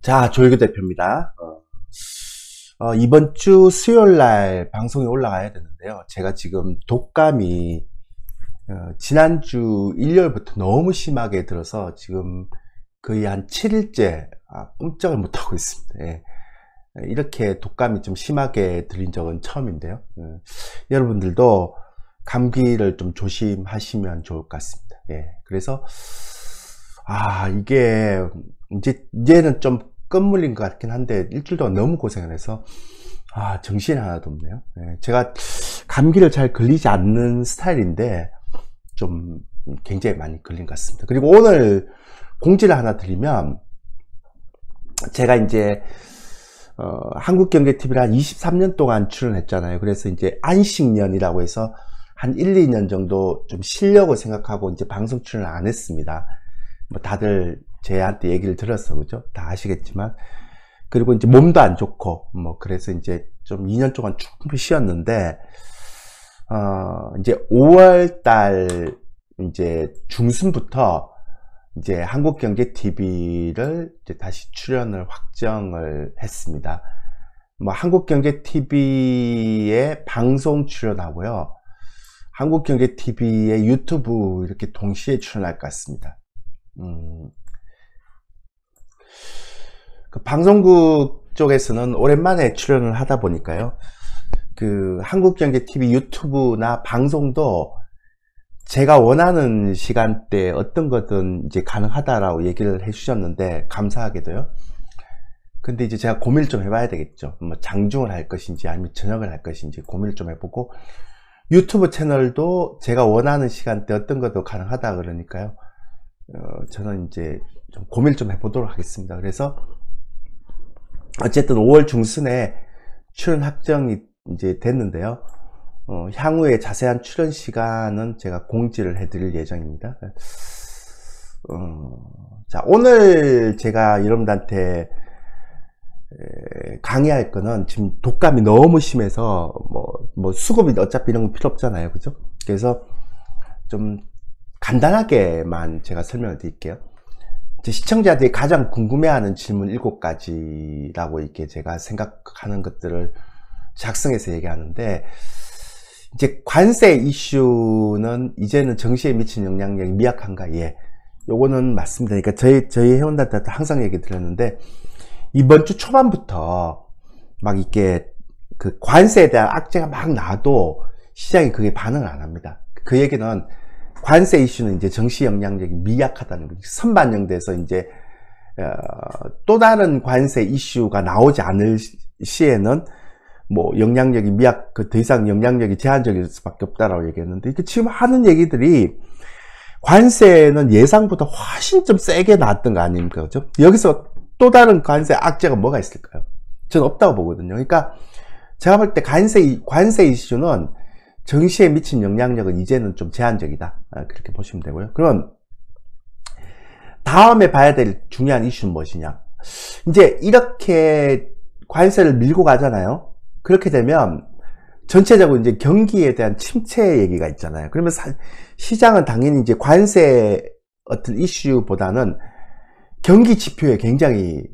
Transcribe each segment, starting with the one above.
자, 조일교 대표입니다. 이번 주 수요일 날 방송이 올라가야 되는데요. 제가 지금 독감이 지난주 일요일부터 너무 심하게 들어서 지금 거의 한 7일째 꼼짝을 못하고 있습니다. 예. 이렇게 독감이 좀 심하게 들린 적은 처음인데요. 여러분들도 감기를 좀 조심하시면 좋을 것 같습니다. 예. 그래서 이게 이제는 좀 끝물린 것 같긴 한데 일주일 동안 너무 고생을 해서 정신이 하나도 없네요. 예. 제가 감기를 잘 걸리지 않는 스타일인데 좀 굉장히 많이 걸린 것 같습니다. 그리고 오늘 공지를 하나 드리면, 제가 이제 한국경제TV를 한 23년 동안 출연했잖아요. 그래서 이제 안식년이라고 해서 한 1, 2년 정도 좀 쉬려고 생각하고 이제 방송 출연을 안 했습니다. 뭐 다들 제한테 얘기를 들었어, 그죠? 다 아시겠지만. 그리고 이제 몸도 안 좋고, 그래서 이제 좀 2년 동안 충분히 쉬었는데, 이제 5월달 이제 중순부터 이제 한국경제TV를 이제 다시 출연을 확정을 했습니다. 한국경제TV에 방송 출연하고요, 한국경제TV의 유튜브 이렇게 동시에 출연할 것 같습니다. 그 방송국 쪽에서는 오랜만에 출연을 하다 보니까요, 그 한국경제TV 유튜브나 방송도 제가 원하는 시간대 어떤 거든 이제 가능하다라고 얘기를 해주셨는데, 감사하게도요. 근데 이제 제가 고민을 좀 해봐야 되겠죠. 장중을 할 것인지 아니면 저녁을 할 것인지 고민을 좀 해보고, 유튜브 채널도 제가 원하는 시간대 어떤 것도 가능하다 그러니까요. 저는 이제 좀 고민을 좀 해보도록 하겠습니다. 그래서 어쨌든 5월 중순에 출연 확정이 이제 됐는데요. 향후에 자세한 출연 시간은 제가 공지를 해드릴 예정입니다. 자, 오늘 제가 여러분들한테 강의할 거는, 지금 독감이 너무 심해서 수급이 어차피 이런 거 필요 없잖아요, 그죠? 그래서 좀 간단하게만 제가 설명을 드릴게요. 시청자들이 가장 궁금해하는 질문 7가지라고 이렇게 제가 생각하는 것들을 작성해서 얘기하는데, 이제 관세 이슈는 이제는 정시에 미친 영향력이 미약한가? 예. 요거는 맞습니다. 그러니까 저희 회원들한테 항상 얘기 드렸는데, 이번 주 초반부터 막 이렇게 그 관세에 대한 악재가 막 나도 시장이 그게 반응을 안 합니다. 그 얘기는 관세 이슈는 이제 정시 영향력이 미약하다는 거죠. 선반영돼서 이제 또 다른 관세 이슈가 나오지 않을 시에는 영향력이 더 이상 영향력이 제한적일 수밖에 없다라고 얘기했는데, 지금 하는 얘기들이 관세는 예상보다 훨씬 좀 세게 나왔던 거 아닙니까? 그죠? 여기서 또 다른 관세 악재가 뭐가 있을까요? 저는 없다고 보거든요. 그러니까 제가 볼 때 관세 이슈는 정시에 미친 영향력은 이제는 좀 제한적이다, 그렇게 보시면 되고요. 그럼 다음에 봐야 될 중요한 이슈는 무엇이냐? 이제 이렇게 관세를 밀고 가잖아요. 그렇게 되면 전체적으로 이제 경기에 대한 침체 얘기가 있잖아요. 그러면 시장은 당연히 이제 관세 어떤 이슈보다는 경기 지표에 굉장히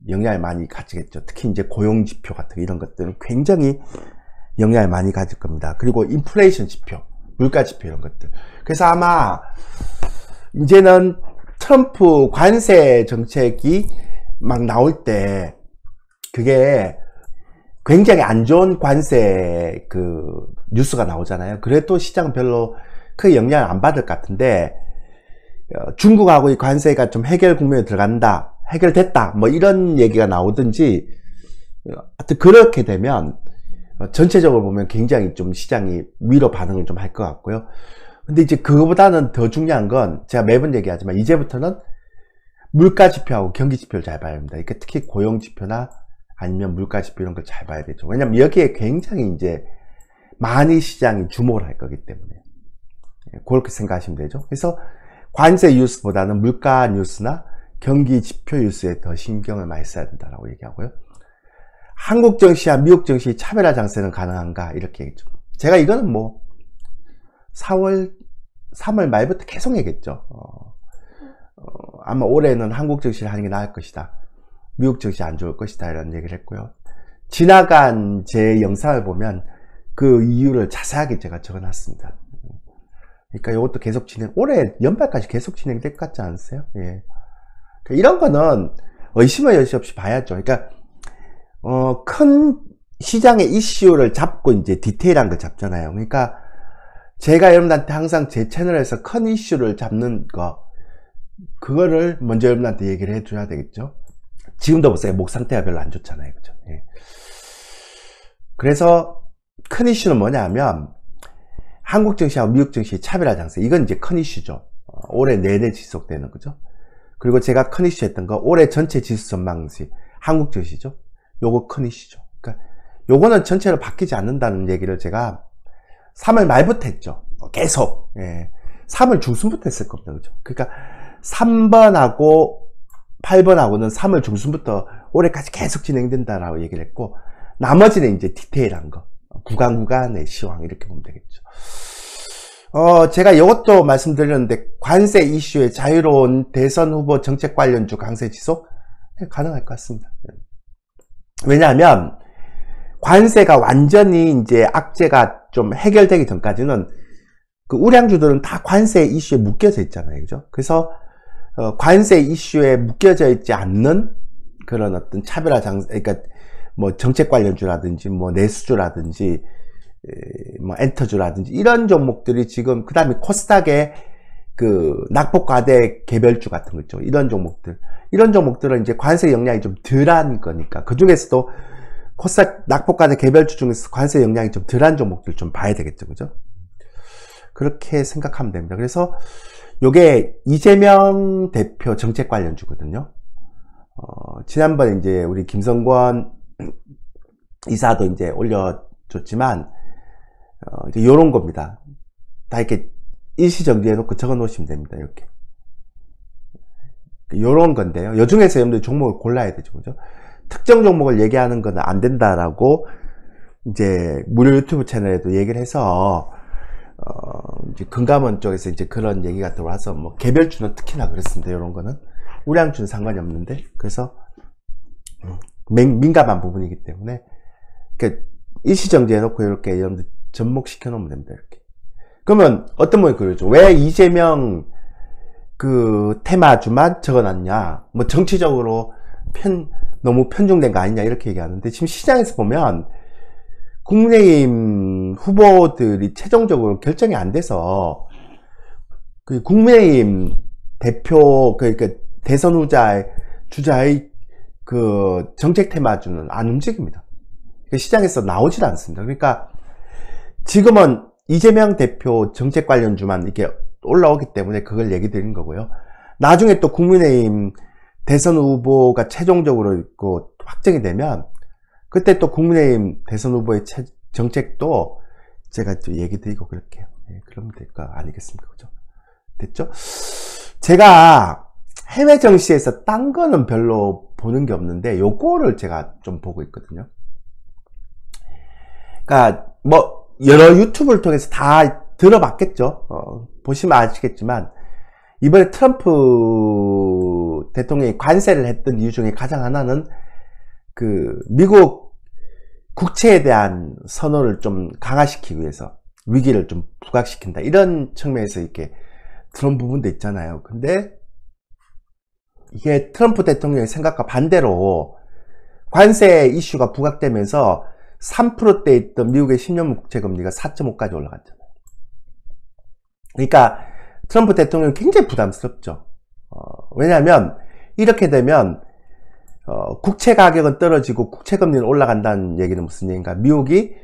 영향을 많이 가지겠죠. 특히 이제 고용 지표 같은 이런 것들은 굉장히 영향을 많이 가질 겁니다. 그리고 인플레이션 지표, 물가 지표 이런 것들. 그래서 아마 이제는 트럼프 관세 정책이 막 나올 때 그게 굉장히 안 좋은 관세 그 뉴스가 나오잖아요. 그래도 시장은 별로 크게 영향을 안 받을 것 같은데, 중국하고 이 관세가 좀 해결 국면에 들어간다, 해결됐다, 이런 얘기가 나오든지, 하여튼 그렇게 되면 전체적으로 보면 굉장히 좀 시장이 위로 반응을 좀 할 것 같고요. 근데 이제 그거보다는 더 중요한 건, 제가 매번 얘기하지만 이제부터는 물가 지표하고 경기 지표를 잘 봐야 합니다. 그러니까 특히 고용 지표나 아니면 물가 지표 이런 걸 잘 봐야 되죠. 왜냐면 여기에 굉장히 이제 많이 시장이 주목을 할 거기 때문에 그렇게 생각하시면 되죠. 그래서 관세 뉴스보다는 물가 뉴스나 경기 지표 뉴스에 더 신경을 많이 써야 된다라고 얘기하고요. 한국 증시와 미국 증시 차별화 장세는 가능한가? 이렇게 얘기했죠. 제가 이거는 3월 말부터 계속 얘기했죠. 아마 올해는 한국 증시를 하는 게 나을 것이다. 미국 증시 안 좋을 것이다 이런 얘기를 했고요. 지나간 제 영상을 보면 그 이유를 자세하게 제가 적어놨습니다. 그러니까 이것도 계속 올해 연말까지 계속 진행될 것 같지 않으세요? 예. 그러니까 이런 거는 의심의 여지 없이 봐야죠. 그러니까 큰 시장의 이슈를 잡고 이제 디테일한 걸 잡잖아요. 그러니까 제가 여러분한테 항상 제 채널에서 큰 이슈를 잡는 거, 그거를 먼저 여러분한테 얘기를 해줘야 되겠죠. 지금도 보세요. 목 상태가 별로 안 좋잖아요. 그죠? 예. 그래서 큰 이슈는 뭐냐 하면 한국 증시하고 미국 증시의 차별화 장세. 이건 이제 큰 이슈죠. 올해 내내 지속되는 거죠. 그리고 제가 큰 이슈 했던 거 올해 전체 지수 전망시 한국 증시죠. 요거 큰 이슈죠. 그러니까 요거는 전체로 바뀌지 않는다는 얘기를 제가 3월 말부터 했죠. 계속. 예. 3월 중순부터 했을 겁니다. 그죠? 그러니까 3번하고 8번하고는 3월 중순부터 올해까지 계속 진행된다라고 얘기를 했고, 나머지는 이제 디테일한 거, 구간의 시황 이렇게 보면 되겠죠. 제가 이것도 말씀드렸는데, 관세 이슈의 자유로운 대선 후보 정책 관련주 강세 지속 가능할 것 같습니다. 왜냐하면 관세가 완전히 이제 악재가 좀 해결되기 전까지는 그 우량주들은 다 관세 이슈에 묶여져 있잖아요. 그죠? 그래서 관세 이슈에 묶여져 있지 않는 그런 어떤 차별화 장세, 그러니까 뭐 정책 관련주라든지 뭐 내수주라든지 뭐 엔터주라든지 이런 종목들이 지금, 그 다음에 코스닥의 그 낙폭과대 개별주 같은 거 있죠. 이런 종목들은 이제 관세 영향이 좀 덜한 거니까, 그 중에서도 코스닥 낙폭과대 개별주 중에서 관세 영향이 좀 덜한 종목들 좀 봐야 되겠죠. 그죠? 그렇게 생각하면 됩니다. 그래서 요게 이재명 대표 정책 관련주거든요. 지난번에 이제 우리 김성권 이사도 이제 올려줬지만, 이제 요런 겁니다. 다 이렇게 일시정지해 놓고 적어 놓으시면 됩니다. 이렇게. 요런 건데요. 요 중에서 여러분들 종목을 골라야 되죠. 그죠? 특정 종목을 얘기하는 건 안 된다라고 이제 무료 유튜브 채널에도 얘기를 해서, 이제 금감원 쪽에서 이제 그런 얘기가 들어와서, 뭐 개별주는 특히나 그렇습니다. 이런 거는 우량주는 상관이 없는데, 그래서 민감한 부분이기 때문에 이렇게 일시정지해 놓고 이렇게 여러분들 접목시켜 놓으면 됩니다. 이렇게. 그러면 어떤 분이 그러죠. 왜 이재명 그 테마주만 적어놨냐? 뭐 정치적으로 너무 편중된 거 아니냐? 이렇게 얘기하는데, 지금 시장에서 보면 국민의힘 후보들이 최종적으로 결정이 안 돼서 그 국민의힘 대표, 그러니까 대선 주자의 그 정책 테마주는 안 움직입니다. 시장에서 나오질 않습니다. 그러니까 지금은 이재명 대표 정책 관련주만 이렇게 올라오기 때문에 그걸 얘기 드린 거고요. 나중에 또 국민의힘 대선 후보가 최종적으로 있고 확정이 되면, 그때 또 국민의힘 대선 후보의 정책도 제가 또 얘기 드리고 그럴게요. 예, 그러면 될 거 아니겠습니까? 그죠? 됐죠? 제가 해외 정시에서 딴 거는 별로 보는 게 없는데, 요거를 제가 좀 보고 있거든요. 그러니까 뭐 여러 유튜브를 통해서 다 들어봤겠죠. 보시면 아시겠지만, 이번에 트럼프 대통령이 관세를 했던 이유 중에 가장 하나는 그 미국 국채에 대한 선호를 좀 강화시키기 위해서 위기를 좀 부각시킨다, 이런 측면에서 이렇게 그런 부분도 있잖아요. 근데 이게 트럼프 대통령의 생각과 반대로 관세 이슈가 부각되면서 3%대 있던 미국의 10년 국채금리가 4.5까지 올라갔잖아요. 그러니까 트럼프 대통령은 굉장히 부담스럽죠. 왜냐하면 이렇게 되면 국채 가격은 떨어지고 국채금리는 올라간다는 얘기는 무슨 얘기인가? 미국이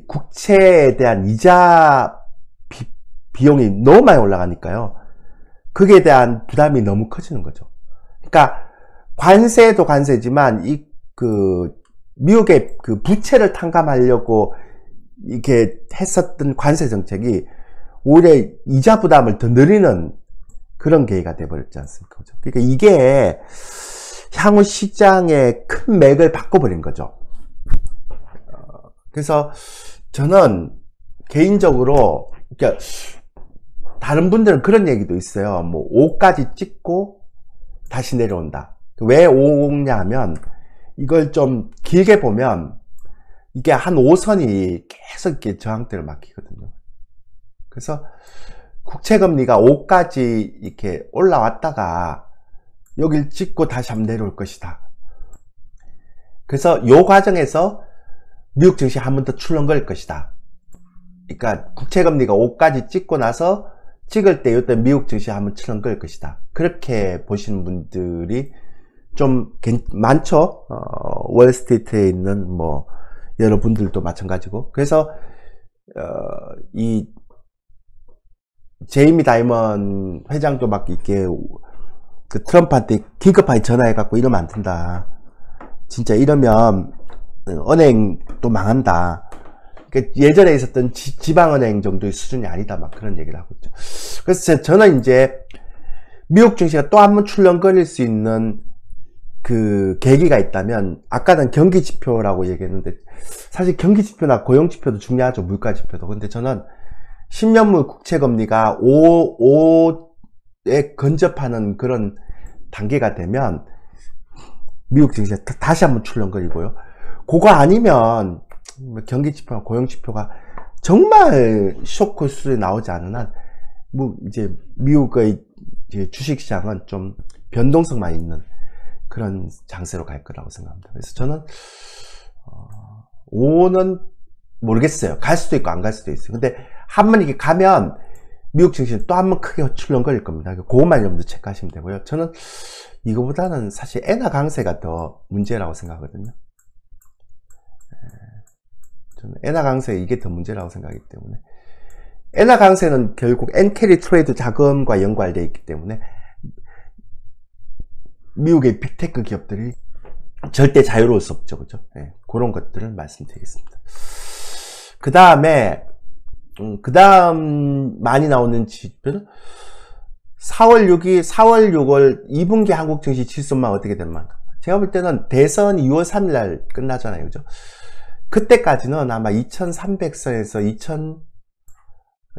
국채에 대한 이자 비용이 너무 많이 올라가니까요. 그게 대한 부담이 너무 커지는 거죠. 그러니까 관세도 관세지만 미국의 그 부채를 탕감하려고 이렇게 했었던 관세 정책이 오히려 이자 부담을 더 늘리는 그런 계기가 돼버렸지 않습니까? 그러니까 이게 향후 시장의 큰 맥을 바꿔버린 거죠. 그래서 저는 개인적으로, 그러니까 다른 분들은 그런 얘기도 있어요. 뭐 5까지 찍고 다시 내려온다. 왜 5냐 하면 이걸 좀 길게 보면 이게 한 5선이 계속 이렇게 저항대를 막히거든요. 그래서 국채금리가 5까지 이렇게 올라왔다가 여길 찍고 다시 한번 내려올 것이다. 그래서 이 과정에서 미국 증시 한 번 더 출렁거릴 것이다. 그러니까 국채금리가 5까지 찍고 나서 찍을 때 이때 미국 증시 한 번 출렁거릴 것이다. 그렇게 보시는 분들이 좀 많죠. 월스트리트에 있는 뭐 여러분들도 마찬가지고. 그래서 이 제이미 다이먼 회장도 막 이렇게 그 트럼프한테 긴급하게 전화해갖고 이러면 안 된다. 진짜 이러면 은행도 망한다. 그러니까 예전에 있었던 지방은행 정도의 수준이 아니다. 막 그런 얘기를 하고 있죠. 그래서 저는 이제 미국 증시가 또 한 번 출렁거릴 수 있는 그 계기가 있다면, 아까는 경기 지표라고 얘기했는데 사실 경기 지표나 고용 지표도 중요하죠. 물가 지표도. 근데 저는 10년물 국채 금리가 5에 근접하는 그런 단계가 되면 미국 증시가 다시 한번 출렁거리고요. 그거 아니면 경기 지표나 고용 지표가 정말 쇼크 수준이 나오지 않은 한 뭐 이제 미국의 이제 주식시장은 좀 변동성만 있는 그런 장세로 갈 거라고 생각합니다. 그래서 저는 5는 모르겠어요. 갈 수도 있고 안 갈 수도 있어요. 근데 한 번 이렇게 가면 미국 증시는 또 한 번 크게 출렁거릴 겁니다. 그것만 여러분들 체크하시면 되고요. 저는 이거보다는 사실 엔화 강세가 더 문제라고 생각하거든요. 저는 엔화 강세 이게 더 문제라고 생각하기 때문에, 엔화 강세는 결국 엔캐리 트레이드 자금과 연관되어 있기 때문에 미국의 빅테크 기업들이 절대 자유로울 수 없죠. 그죠? 네, 그런 것들을 말씀드리겠습니다. 그 다음에 그 다음 많이 나오는 지표는 4월 6월 2분기 한국 증시 지수만 어떻게 되나. 제가 볼 때는 대선이 6월 3일 날 끝나잖아요. 그죠? 그때까지는 아마 2300선에서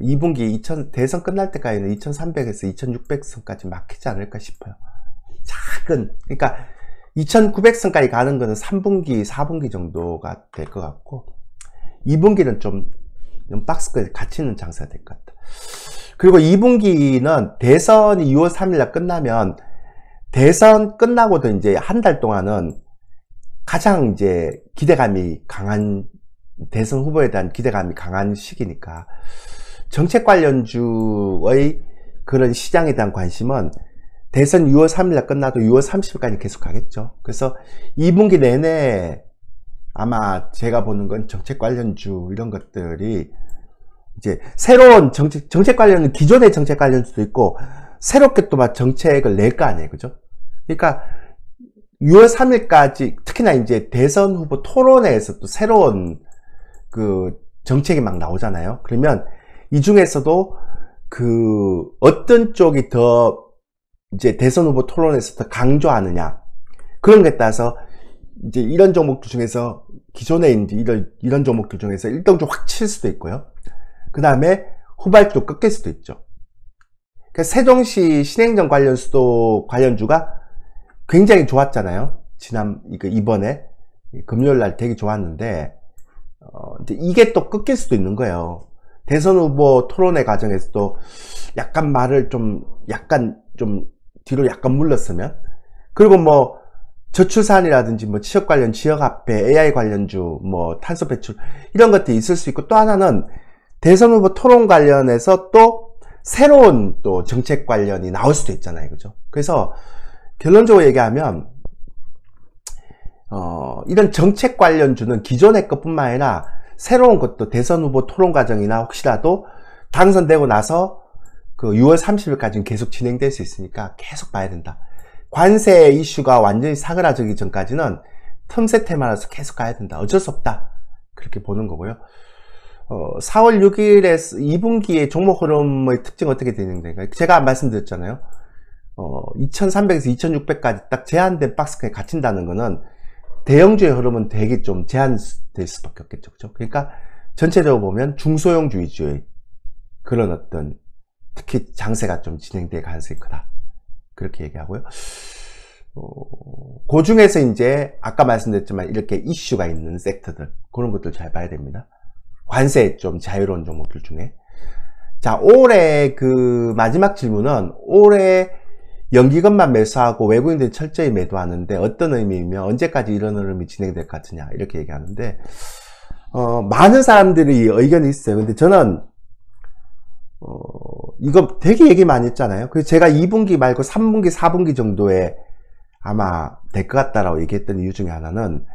2분기 대선 끝날 때까지는 2300에서 2600선까지 막히지 않을까 싶어요. 작은, 그러니까 2900선까지 가는 거는 3분기, 4분기 정도가 될 것 같고, 2분기는 좀 박스까지 갇히는 장사가 될 것 같다. 그리고 2분기는 대선이 6월 3일날 끝나면, 대선 끝나고도 이제 한 달 동안은 가장 이제 기대감이 강한, 대선 후보에 대한 기대감이 강한 시기니까, 정책 관련주의 그런 시장에 대한 관심은 대선 6월 3일날 끝나도 6월 30일까지 계속 가겠죠. 그래서 2분기 내내 아마 제가 보는 건 정책 관련주 이런 것들이 이제 새로운 정책 관련은 기존의 정책 관련주도 있고 새롭게 또 막 정책을 낼 거 아니에요. 그죠? 그러니까 6월 3일까지 특히나 이제 대선 후보 토론회에서 또 새로운 그 정책이 막 나오잖아요. 그러면 이 중에서도 그 어떤 쪽이 더 이제 대선 후보 토론에서 더 강조하느냐, 그런 것에 따라서 이제 이런 종목들 중에서 기존에 이제 이런 종목들 중에서 일등주 확 칠 수도 있고요. 그 다음에 후발주도 꺾일 수도 있죠. 그러니까 세종시 신행정 관련주가 굉장히 좋았잖아요. 이번에 금요일 날 되게 좋았는데 이제 이게 또 꺾일 수도 있는 거예요. 대선 후보 토론회 과정에서도 약간 말을 좀 뒤로 약간 물렀으면, 그리고 뭐 저출산이라든지 뭐 취업 관련 지역화폐, AI 관련주, 뭐 탄소 배출 이런 것들이 있을 수 있고, 또 하나는 대선 후보 토론 관련해서 또 새로운 또 정책 관련이 나올 수도 있잖아요. 그죠? 그래서 결론적으로 얘기하면 이런 정책 관련주는 기존의 것뿐만 아니라 새로운 것도 대선 후보 토론 과정이나 혹시라도 당선되고 나서 그 6월 30일까지는 계속 진행될 수 있으니까 계속 봐야 된다. 관세 이슈가 완전히 사그라지기 전까지는 틈새 테마라서 계속 가야 된다. 어쩔 수 없다. 그렇게 보는 거고요. 4월 6일에 2분기의 종목 흐름의 특징은 어떻게 되는가? 제가 말씀드렸잖아요. 2300에서 2600까지 딱 제한된 박스에 갇힌다는 거는 대형주의 흐름은 되게 좀 제한될 수밖에 없겠죠. 그렇죠? 그러니까 전체적으로 보면 중소형주 위주의 그런 어떤 특히 장세가 좀 진행될 가능성이 크다. 그렇게 얘기하고요. 그 중에서 이제 아까 말씀드렸지만 이렇게 이슈가 있는 섹터들, 그런 것들 잘 봐야 됩니다. 관세 좀 자유로운 종목들 중에. 자, 올해 그 마지막 질문은 올해 연기금만 매수하고 외국인들이 철저히 매도하는데 어떤 의미이며 언제까지 이런 흐름이 진행될 것 같으냐 이렇게 얘기하는데, 많은 사람들이 의견이 있어요. 근데 저는 이거 되게 얘기 많이 했잖아요. 그래서 제가 2분기 말고 3분기 4분기 정도에 아마 될 것 같다라고 얘기했던 이유 중에 하나는,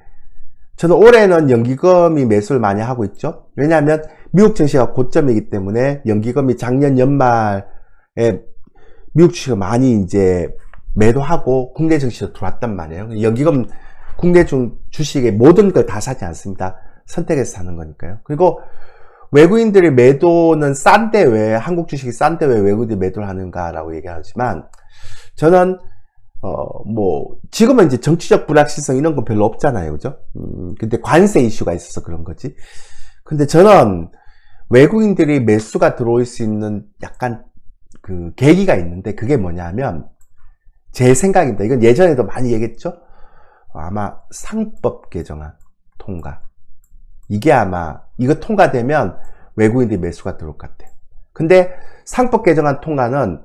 저는 올해는 연기금이 매수를 많이 하고 있죠. 왜냐하면 미국 증시가 고점이기 때문에 연기금이 작년 연말에 미국 주식을 많이 이제 매도하고 국내 증시로 들어왔단 말이에요. 연기금 국내 주식의 모든 걸 다 사지 않습니다. 선택해서 사는 거니까요. 그리고 외국인들의 매도는 싼데 왜 한국 주식이 싼데 왜 외국인들이 매도를 하는가라고 얘기하지만, 저는 지금은 이제 정치적 불확실성 이런 건 별로 없잖아요. 그죠? 근데 관세 이슈가 있어서 그런 거지. 근데 저는 외국인들이 매수가 들어올 수 있는 약간 그 계기가 있는데, 그게 뭐냐면, 제 생각입니다. 이건 예전에도 많이 얘기했죠? 아마 상법 개정안 통과. 이게 아마, 이거 통과되면 외국인들이 매수가 들어올 것 같아요. 근데 상법 개정안 통과는,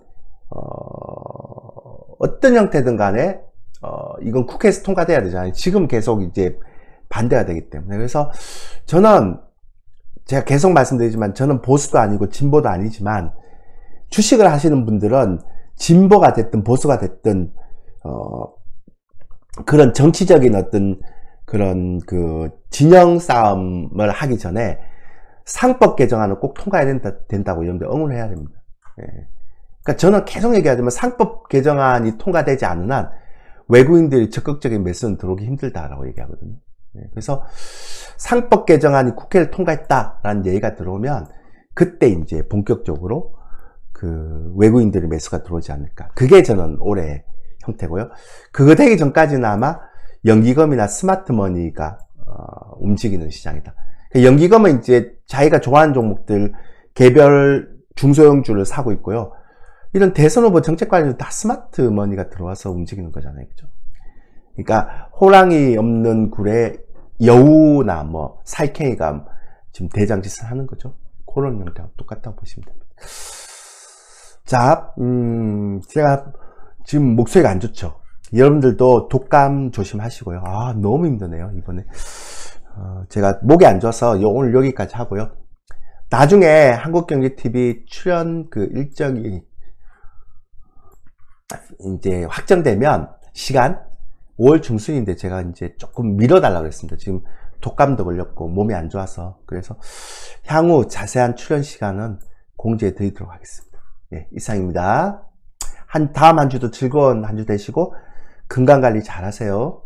어떤 형태든 간에 이건 국회에서 통과돼야 되잖아요. 지금 계속 이제 반대가 되기 때문에. 그래서 저는 제가 계속 말씀드리지만, 저는 보수도 아니고 진보도 아니지만, 주식을 하시는 분들은 진보가 됐든 보수가 됐든 그런 정치적인 어떤 그런 그 진영 싸움을 하기 전에 상법 개정안을 꼭 통과해야 된다고 여러분들 응원해야 됩니다. 예. 그러니까 저는 계속 얘기하지만, 상법 개정안이 통과되지 않는 한 외국인들이 적극적인 매수는 들어오기 힘들다라고 얘기하거든요. 예. 그래서 상법 개정안이 국회를 통과했다라는 얘기가 들어오면 그때 이제 본격적으로 그 외국인들의 매수가 들어오지 않을까. 그게 저는 올해 형태고요. 그거 되기 전까지는 아마 연기금이나 스마트머니가 움직이는 시장이다. 연기금은 이제 자기가 좋아하는 종목들 개별 중소형주를 사고 있고요. 이런 대선 후보 정책관리도 다 스마트머니가 들어와서 움직이는 거잖아요. 그죠? 그러니까 호랑이 없는 굴에 여우나 뭐 살쾡이가 지금 대장짓을 하는 거죠. 그런 형태와 똑같다고 보시면 됩니다. 자, 제가 지금 목소리가 안 좋죠. 여러분들도 독감 조심하시고요. 아, 너무 힘드네요, 이번에. 제가 목이 안 좋아서 오늘 여기까지 하고요. 나중에 한국경제TV 출연 그 일정이 이제 확정되면, 시간 5월 중순인데 제가 이제 조금 미뤄달라고 했습니다. 지금 독감도 걸렸고 몸이 안 좋아서. 그래서 향후 자세한 출연 시간은 공지해 드리도록 하겠습니다. 예, 이상입니다. 다음 한 주도 즐거운 한 주 되시고 건강관리 잘 하세요.